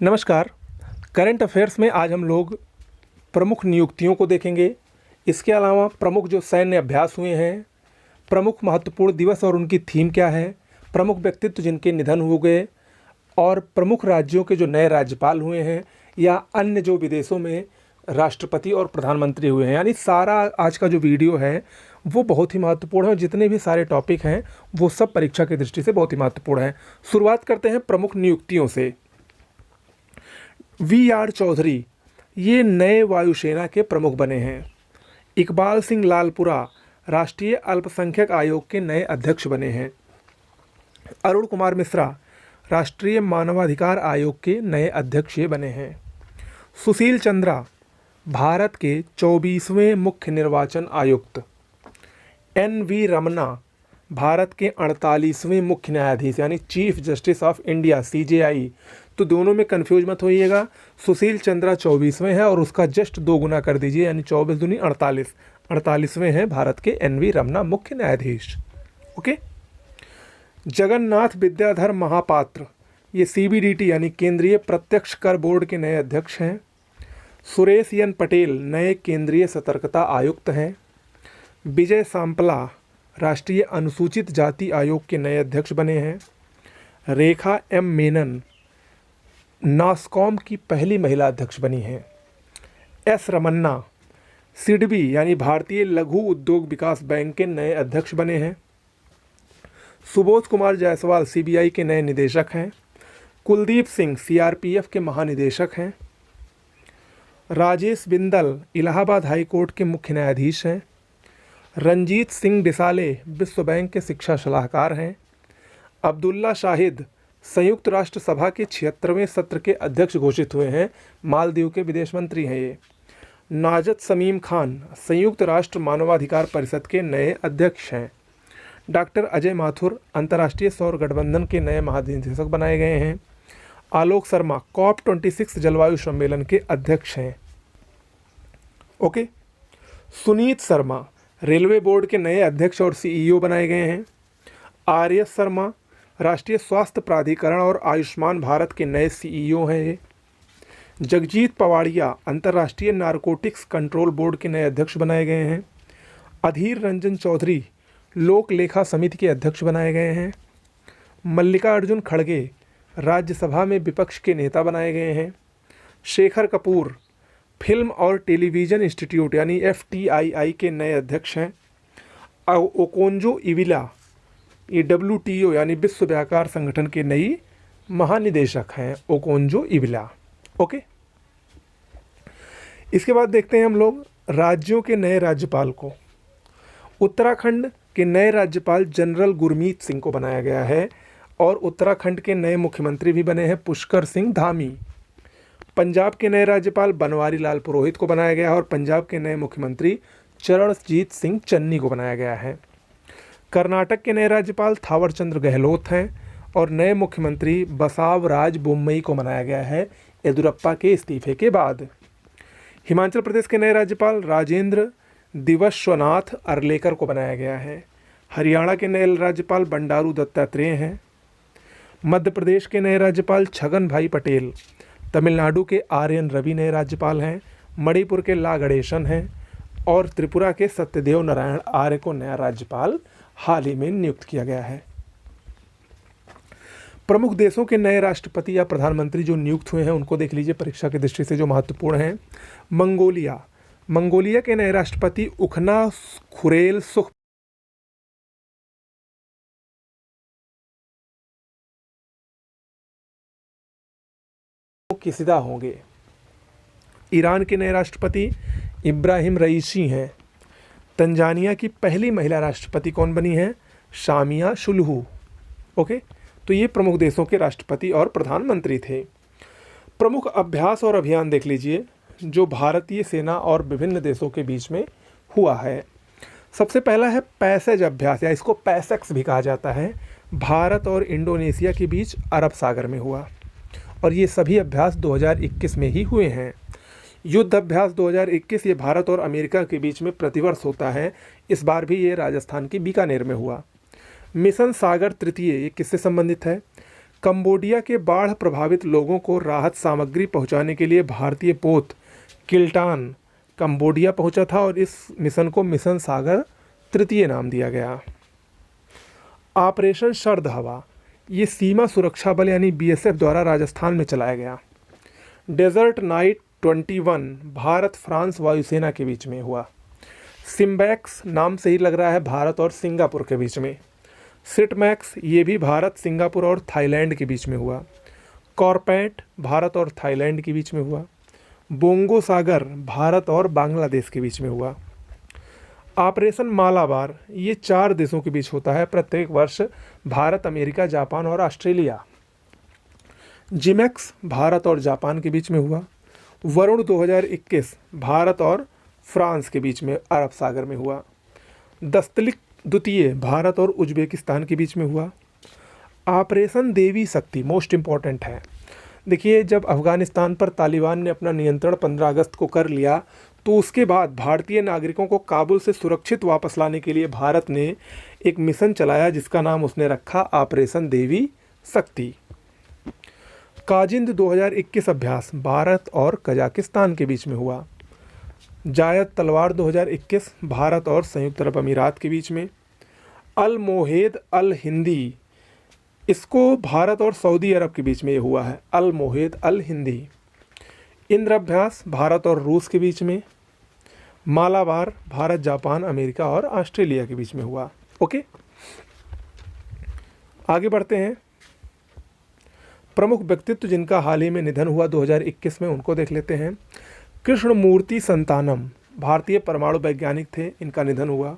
नमस्कार। Current affairs में आज हम लोग प्रमुख नियुक्तियों को देखेंगे। इसके अलावा प्रमुख जो सैन्य अभ्यास हुए हैं, प्रमुख महत्वपूर्ण दिवस और उनकी थीम क्या है, प्रमुख व्यक्तित्व जिनके निधन हो गए और प्रमुख राज्यों के जो नए राज्यपाल हुए हैं या अन्य जो विदेशों में राष्ट्रपति और प्रधानमंत्री हुए हैं। यानी सारा आज का जो वीडियो है वो बहुत ही महत्वपूर्ण है और जितने भी सारे टॉपिक हैं वो सब परीक्षा की दृष्टि से बहुत ही महत्वपूर्ण है। शुरुआत करते हैं प्रमुख नियुक्तियों से। वी.आर. चौधरी ये नए वायुसेना के प्रमुख बने हैं। इकबाल सिंह लालपुरा राष्ट्रीय अल्पसंख्यक आयोग के नए अध्यक्ष बने हैं। अरुण कुमार मिश्रा राष्ट्रीय मानवाधिकार आयोग के नए अध्यक्ष बने हैं। सुशील चंद्रा भारत के 24वें मुख्य निर्वाचन आयुक्त। एन.वी. रमना भारत के 48वें मुख्य न्यायाधीश यानी chief justice of India (CJI). तो दोनों में कन्फ्यूज मत होइएगा। सुशील चंद्रा 24वें है और उसका जस्ट 2 गुना कर दीजिए यानी 24 दूनी 48। 48वें हैं भारत के एन.वी. रमना मुख्य न्यायाधीश। ओके। जगन्नाथ विद्याधर महापात्र ये CBDT यानी केंद्रीय प्रत्यक्ष कर बोर्ड के नए अध्यक्ष हैं। सुरेश एन पटेल नए केंद्रीय सतर्कता आयुक्त हैं। विजय सांपला राष्ट्रीय अनुसूचित जाति आयोग के नए अध्यक्ष बने हैं। रेखा एम मेनन नास्कॉम की पहली महिला अध्यक्ष बनी हैं। एस रमन्ना सिडबी यानी भारतीय लघु उद्योग विकास बैंक के नए अध्यक्ष बने हैं। सुबोध कुमार जायसवाल CBI के नए निदेशक हैं। कुलदीप सिंह CRPF के महानिदेशक हैं। राजेश बिंदल इलाहाबाद हाई कोर्ट के मुख्य न्यायाधीश हैं। रंजीत सिंह डिसाले विश्व बैंक के शिक्षा सलाहकार हैं। अब्दुल्ला शाहिद संयुक्त राष्ट्र सभा के 76वें सत्र के अध्यक्ष घोषित हुए हैं। मालदीव के विदेश मंत्री हैं ये। नाजत समीम खान संयुक्त राष्ट्र मानवाधिकार परिषद के नए अध्यक्ष हैं। डॉक्टर अजय माथुर अंतर्राष्ट्रीय सौर गठबंधन के नए महानिदेशक बनाए गए हैं। आलोक शर्मा COP26 जलवायु सम्मेलन के अध्यक्ष हैं। Okay. Sunit Sharma railway board के नए अध्यक्ष और CEO बनाए गए हैं। RS शर्मा राष्ट्रीय स्वास्थ्य प्राधिकरण और आयुष्मान भारत के नए CEO हैं ये। जगजीत पवाड़िया अंतर्राष्ट्रीय नारकोटिक्स कंट्रोल बोर्ड के नए अध्यक्ष बनाए गए हैं। अधीर रंजन चौधरी लोक लेखा समिति के अध्यक्ष बनाए गए हैं। मल्लिकार्जुन खड़गे राज्यसभा में विपक्ष के नेता बनाए गए हैं। शेखर कपूर फिल्म और टेलीविज़न इंस्टीट्यूट यानी FTII के नए अध्यक्ष हैं। ओकोंजो इविला ये WTO यानी विश्व व्यापार संगठन के नई महानिदेशक हैं। ओकोंजो इविला। ओके। इसके बाद देखते हैं हम लोग राज्यों के नए राज्यपाल को। उत्तराखंड के नए राज्यपाल जनरल गुरमीत सिंह को बनाया गया है और उत्तराखंड के नए मुख्यमंत्री भी बने हैं पुष्कर सिंह धामी। पंजाब के नए राज्यपाल बनवारी लाल पुरोहित को बनाया गया है और पंजाब के नए मुख्यमंत्री चरणजीत सिंह चन्नी को बनाया गया है। कर्नाटक के नए राज्यपाल थावर चंद्र गहलोत हैं और नए मुख्यमंत्री बसावराज बोम्मई को बनाया गया है येदियुरप्पा के इस्तीफे के बाद। हिमाचल प्रदेश के नए राज्यपाल राजेंद्र दिवश्वनाथ अर्लेकर को बनाया गया है। हरियाणा के नए राज्यपाल बंडारू दत्तात्रेय हैं। मध्य प्रदेश के नए राज्यपाल छगन भाई पटेल। तमिलनाडु के RN रवि नए राज्यपाल हैं। मणिपुर के ला गणेशन हैं और त्रिपुरा के सत्यदेव नारायण आर्य को नया राज्यपाल हाल ही में नियुक्त किया गया है। प्रमुख देशों के नए राष्ट्रपति या प्रधानमंत्री जो नियुक्त हुए हैं उनको देख लीजिए परीक्षा की दृष्टि से जो महत्वपूर्ण हैं। मंगोलिया के नए राष्ट्रपति उखना खुरेल सुख किसिदा होंगे। ईरान के नए राष्ट्रपति इब्राहिम रईसी हैं। तंजानिया की पहली महिला राष्ट्रपति कौन बनी है? शामिया सुलुहू। ओके। तो ये प्रमुख देशों के राष्ट्रपति और प्रधानमंत्री थे। प्रमुख अभ्यास और अभियान देख लीजिए जो भारतीय सेना और विभिन्न देशों के बीच में हुआ है। सबसे पहला है पैसेज अभ्यास या इसको पैसेक्स भी कहा जाता है। भारत और इंडोनेशिया के बीच अरब सागर में हुआ और ये सभी अभ्यास 2021 में ही हुए हैं। युद्ध अभ्यास 2021 ये भारत और अमेरिका के बीच में प्रतिवर्ष होता है। इस बार भी ये राजस्थान के बीकानेर में हुआ। मिशन सागर तृतीय ये किससे संबंधित है? कंबोडिया के बाढ़ प्रभावित लोगों को राहत सामग्री पहुंचाने के लिए भारतीय पोत किल्टान कंबोडिया पहुंचा था और इस मिशन को मिशन सागर तृतीय नाम दिया गया। ऑपरेशन शरद हवा, ये सीमा सुरक्षा बल यानी बीएसएफ द्वारा राजस्थान में चलाया गया। डेजर्ट नाइट 21 भारत फ्रांस वायुसेना के बीच में हुआ। सिम्बैक्स नाम से ही लग रहा है भारत और सिंगापुर के बीच में। सिटमैक्स ये भी भारत सिंगापुर और थाईलैंड के बीच में हुआ। कॉर्पेट भारत और थाईलैंड के बीच में हुआ। बोंगो सागर भारत और बांग्लादेश के बीच में हुआ। ऑपरेशन मालाबार ये 4 देशों के बीच होता है प्रत्येक वर्ष, भारत, अमेरिका, जापान और ऑस्ट्रेलिया। जिमेक्स भारत और जापान के बीच में हुआ। वरुण 2021 भारत और फ्रांस के बीच में अरब सागर में हुआ। दस्तलिक द्वितीय भारत और उज्बेकिस्तान के बीच में हुआ। ऑपरेशन देवी शक्ति मोस्ट इम्पॉर्टेंट है। देखिए, जब अफ़गानिस्तान पर तालिबान ने अपना नियंत्रण 15 अगस्त को कर लिया तो उसके बाद भारतीय नागरिकों को काबुल से सुरक्षित वापस लाने के लिए भारत ने एक मिशन चलाया जिसका नाम उसने रखा ऑपरेशन देवी शक्ति। काजिंद 2021 अभ्यास भारत और कजाकिस्तान के बीच में हुआ। जायद तलवार 2021 भारत और संयुक्त अरब अमीरात के बीच में। अल मोहेद अल हिंदी, इसको भारत और सऊदी अरब के बीच में ये हुआ है, अल मोहेद अल हिंदी। इंद्र अभ्यास भारत और रूस के बीच में। मालाबार भारत, जापान, अमेरिका और ऑस्ट्रेलिया के बीच में हुआ। ओके, आगे बढ़ते हैं। प्रमुख व्यक्तित्व जिनका हाल ही में निधन हुआ 2021 में, उनको देख लेते हैं। कृष्णमूर्ति संतानम भारतीय परमाणु वैज्ञानिक थे, इनका निधन हुआ।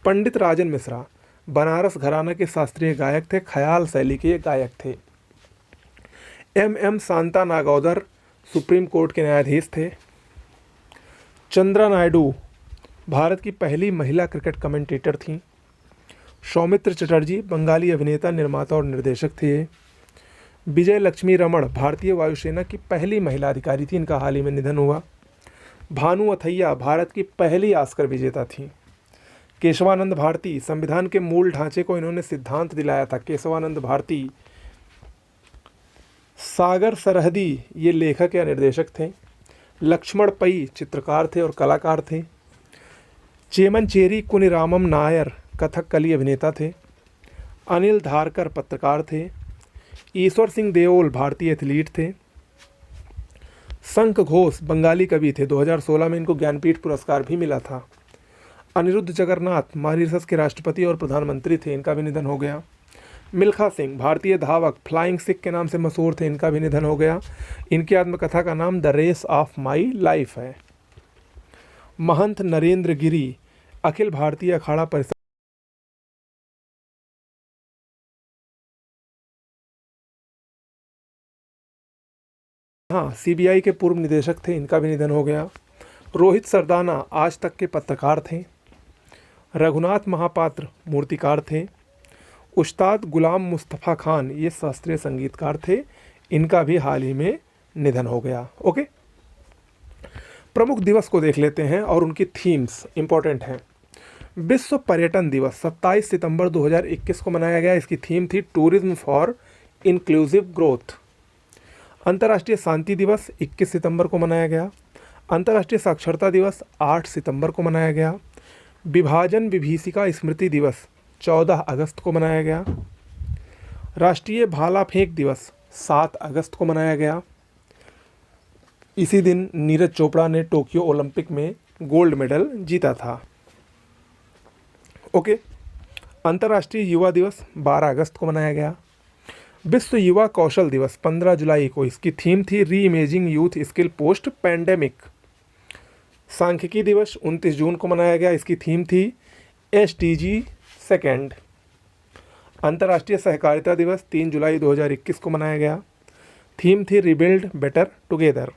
पंडित राजन मिश्रा बनारस घराना के शास्त्रीय गायक थे, ख्याल शैली के गायक थे। एम शांता नागौदर सुप्रीम कोर्ट के न्यायाधीश थे। चंद्रा नायडू भारत की पहली महिला क्रिकेट कमेंटेटर थीं। सौमित्र चटर्जी बंगाली अभिनेता, निर्माता और निर्देशक थे। विजय लक्ष्मी रमण भारतीय वायुसेना की पहली महिला अधिकारी थी, इनका हाल ही में निधन हुआ। भानु अथैया भारत की पहली ऑस्कर विजेता थी। केशवानंद भारती संविधान के मूल ढांचे को इन्होंने सिद्धांत दिलाया था, केशवानंद भारती। सागर सरहदी ये लेखक या निर्देशक थे। लक्ष्मण पई चित्रकार थे और कलाकार थे। चेमनचेरी कुनिरामम नायर कथकली अभिनेता थे। अनिल धारकर पत्रकार थे। ईश्वर सिंह देओल भारतीय एथलीट थे। शंख घोष बंगाली कवि थे, 2016 में इनको ज्ञानपीठ पुरस्कार भी मिला था। अनिरुद्ध जगन्नाथ मॉरिशस के राष्ट्रपति और प्रधानमंत्री थे, इनका भी निधन हो गया। मिल्खा सिंह भारतीय धावक, फ्लाइंग सिख के नाम से मशहूर थे, इनका भी निधन हो गया। इनकी आत्मकथा का नाम the race of my life है। महंत नरेंद्र गिरी अखिल भारतीय अखाड़ा परिषद सीबीआई के पूर्व निदेशक थे, इनका भी निधन हो गया। रोहित सरदाना आज तक के पत्रकार थे। रघुनाथ महापात्र मूर्तिकार थे। उस्ताद गुलाम मुस्तफ़ा खान ये शास्त्रीय संगीतकार थे, इनका भी हाल ही में निधन हो गया। ओके, प्रमुख दिवस को देख लेते हैं और उनकी थीम्स इंपॉर्टेंट हैं। विश्व पर्यटन दिवस 27 सितंबर 2021 को मनाया गया। इसकी थीम थी टूरिज्म फॉर इंक्लूसिव ग्रोथ। अंतर्राष्ट्रीय शांति दिवस 21 सितंबर को मनाया गया। अंतर्राष्ट्रीय साक्षरता दिवस 8 सितंबर को मनाया गया। विभाजन विभीषिका स्मृति दिवस 14 अगस्त को मनाया गया। राष्ट्रीय भाला फेंक दिवस 7 अगस्त को मनाया गया। इसी दिन नीरज चोपड़ा ने टोक्यो ओलंपिक में गोल्ड मेडल जीता था। ओके, अंतर्राष्ट्रीय युवा दिवस 12 अगस्त को मनाया गया। विश्व युवा कौशल दिवस 15 जुलाई को, इसकी थीम थी री imaging youth skill post pandemic. सांख्यिकी दिवस 29 जून को मनाया गया। इसकी थीम थी SDG 2। अंतर्राष्ट्रीय सहकारिता दिवस 3 जुलाई 2021 को मनाया गया। थीम थी रिबिल्ड बेटर टुगेदर।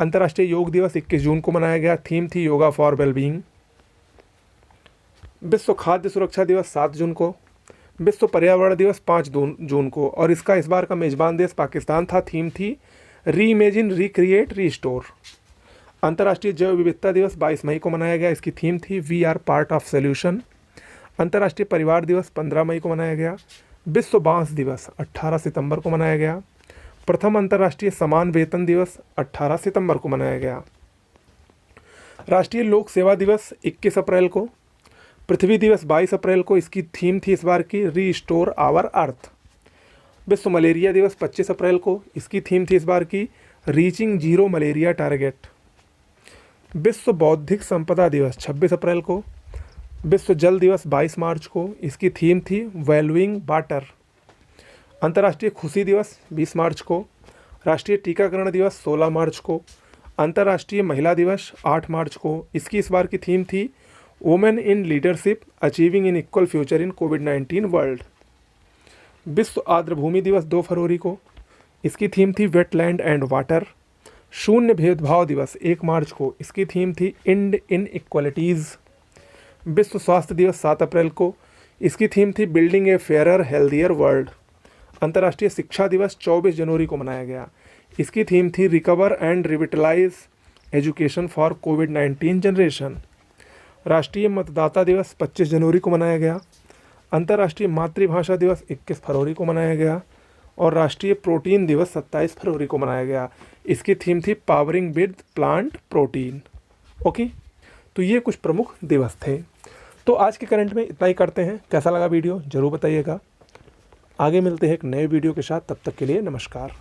अंतर्राष्ट्रीय योग दिवस 21 जून को मनाया गया। थीम थी योगा फॉर वेलबींग। विश्व खाद्य सुरक्षा दिवस 7 जून को। विश्व पर्यावरण दिवस 5 जून को, और इसका इस बार का मेजबान देश पाकिस्तान था। थीम थी री इमेजिन रिक्रिएट रीस्टोर। अंतर्राष्ट्रीय जैव विविधता दिवस 22 मई को मनाया गया। इसकी थीम थी we are part of solution. अंतर्राष्ट्रीय परिवार दिवस 15 मई को मनाया गया। विश्व बांस दिवस 18 सितंबर को मनाया गया। प्रथम अंतर्राष्ट्रीय समान वेतन दिवस 18 सितंबर को मनाया गया। राष्ट्रीय लोक सेवा दिवस 21 अप्रैल को। पृथ्वी दिवस 22 अप्रैल को, इसकी थीम थी इस बार की रीस्टोर आवर अर्थ। विश्व मलेरिया दिवस 25 अप्रैल को, इसकी थीम थी इस बार की रीचिंग जीरो मलेरिया टारगेट। विश्व बौद्धिक संपदा दिवस 26 अप्रैल को। विश्व जल दिवस 22 मार्च को, इसकी थीम थी वैल्यूइंग वाटर। अंतर्राष्ट्रीय खुशी दिवस 20 मार्च को। राष्ट्रीय टीकाकरण दिवस 16 मार्च को। अंतर्राष्ट्रीय महिला दिवस 8 मार्च को, इसकी इस बार की थीम थी women in leadership achieving in equal future in covid world. विश्व आर्द्रभूमि दिवस 2 फरवरी को, इसकी थीम थी वेटलैंड एंड वाटर। शून्य भेदभाव दिवस 1 मार्च को, इसकी थीम थी एंड इन इक्वलिटीज़। विश्व स्वास्थ्य दिवस 7 अप्रैल को, इसकी थीम थी बिल्डिंग ए फेयरर हेल्दियर वर्ल्ड। अंतर्राष्ट्रीय शिक्षा दिवस 24 जनवरी को मनाया गया, इसकी थीम थी recover and revitalize education for कोविड-19 जनरेशन। राष्ट्रीय मतदाता दिवस 25 जनवरी को मनाया गया। अंतर्राष्ट्रीय मातृभाषा दिवस 21 फरवरी को मनाया गया और राष्ट्रीय प्रोटीन दिवस 27 फरवरी को मनाया गया। इसकी थीम थी powering with plant protein. Okay, तो ये कुछ प्रमुख दिवस थे। तो आज के करंट में इतना ही करते हैं। कैसा लगा वीडियो ज़रूर बताइएगा। आगे मिलते हैं एक नए वीडियो के साथ, तब तक के लिए नमस्कार।